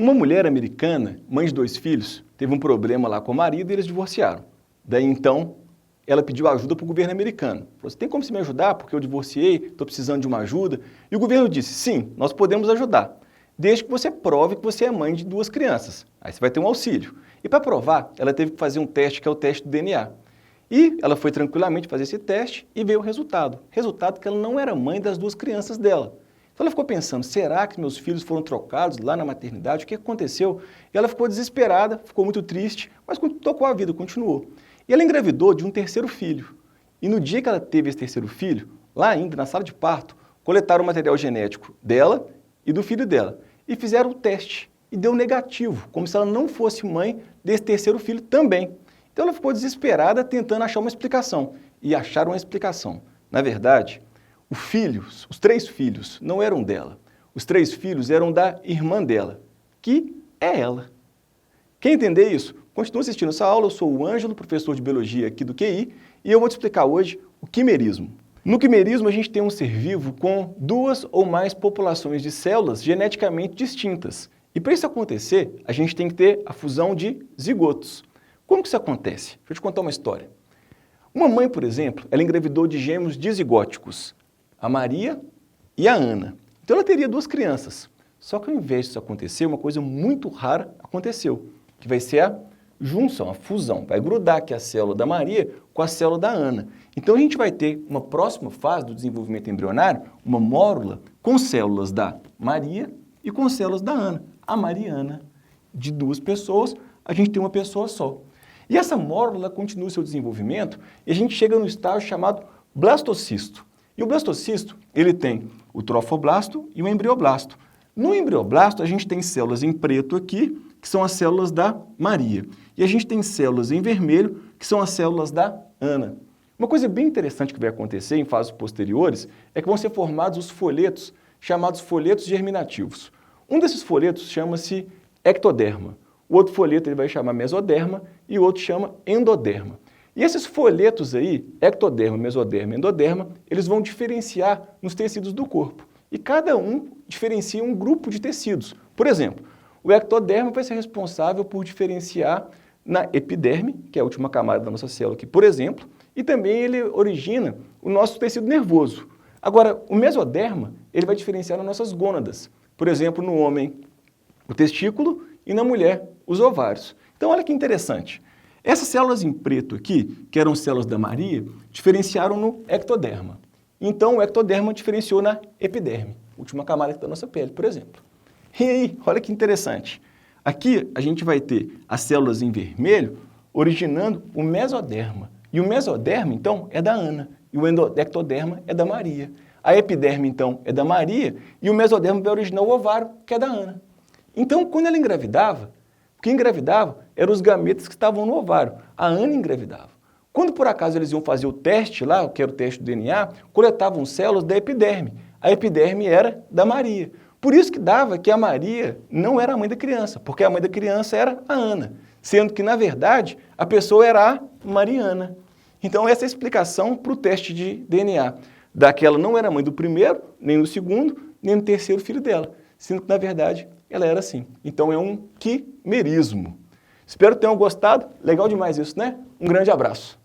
Uma mulher americana, mãe de 2 filhos, teve um problema lá com o marido e eles divorciaram. Daí então, ela pediu ajuda para o governo americano. Falou, você tem como se me ajudar porque eu divorciei, estou precisando de uma ajuda? E o governo disse, sim, nós podemos ajudar, desde que você prove que você é mãe de 2 crianças. Aí você vai ter um auxílio. E para provar, ela teve que fazer um teste que é o teste do DNA. E ela foi tranquilamente fazer esse teste e veio o resultado. Resultado que ela não era mãe das 2 crianças dela. Então ela ficou pensando, será que meus filhos foram trocados lá na maternidade? O que aconteceu? E ela ficou desesperada, ficou muito triste, mas tocou a vida, continuou. E ela engravidou de um 3º filho. E no dia que ela teve esse 3º filho, lá ainda na sala de parto, coletaram o material genético dela e do filho dela. E fizeram o teste. E deu negativo, como se ela não fosse mãe desse 3º filho também. Então ela ficou desesperada tentando achar uma explicação. E acharam uma explicação. Na verdade, os 3 filhos não eram dela. Os 3 filhos eram da irmã dela, que é ela. Quer entender isso? Continua assistindo essa aula, eu sou o Ângelo, professor de Biologia aqui do QI, e eu vou te explicar hoje o quimerismo. No quimerismo, a gente tem um ser vivo com 2 ou mais populações de células geneticamente distintas. E para isso acontecer, a gente tem que ter a fusão de zigotos. Como que isso acontece? Deixa eu te contar uma história. Uma mãe, por exemplo, ela engravidou de gêmeos dizigóticos, a Maria e a Ana. Então ela teria 2 crianças. Só que ao invés disso acontecer, uma coisa muito rara aconteceu, que vai ser a junção, a fusão. Vai grudar aqui a célula da Maria com a célula da Ana. Então a gente vai ter uma próxima fase do desenvolvimento embrionário, uma mórula com células da Maria e com células da Ana. A Mariana, de 2 pessoas, a gente tem uma pessoa só. E essa mórula continua o seu desenvolvimento e a gente chega no estágio chamado blastocisto. E o blastocisto, ele tem o trofoblasto e o embrioblasto. No embrioblasto, a gente tem células em preto aqui, que são as células da Maria. E a gente tem células em vermelho, que são as células da Ana. Uma coisa bem interessante que vai acontecer em fases posteriores é que vão ser formados os folhetos, chamados folhetos germinativos. Um desses folhetos chama-se ectoderma. O outro folheto ele vai chamar mesoderma e o outro chama endoderma. E esses folhetos aí, ectoderma, mesoderma e endoderma, eles vão diferenciar nos tecidos do corpo. E cada um diferencia um grupo de tecidos. Por exemplo, o ectoderma vai ser responsável por diferenciar na epiderme, que é a última camada da nossa célula aqui, por exemplo, e também ele origina o nosso tecido nervoso. Agora, o mesoderma, ele vai diferenciar nas nossas gônadas. Por exemplo, no homem, o testículo e na mulher, os ovários. Então, olha que interessante. Essas células em preto aqui, que eram células da Maria, diferenciaram no ectoderma. Então, o ectoderma diferenciou na epiderme, última camada da nossa pele, por exemplo. E aí, olha que interessante. Aqui, a gente vai ter as células em vermelho originando o mesoderma. E o mesoderma, então, é da Ana. E o ectoderma é da Maria. A epiderme, então, é da Maria. E o mesoderma vai originar o ovário, que é da Ana. Então, quando ela engravidava, quem engravidava eram os gametas que estavam no ovário. A Ana engravidava. Quando, por acaso, eles iam fazer o teste lá, que era o teste do DNA, coletavam células da epiderme. A epiderme era da Maria. Por isso que dava que a Maria não era a mãe da criança, porque a mãe da criança era a Ana, sendo que, na verdade, a pessoa era a Mariana. Então, essa é a explicação para o teste de DNA. Daquela não era mãe do primeiro, nem do segundo, nem do 3º filho dela, sendo que, na verdade, ela era assim. Então, é um quimerismo. Espero que tenham gostado. Legal demais isso, né? Um grande abraço.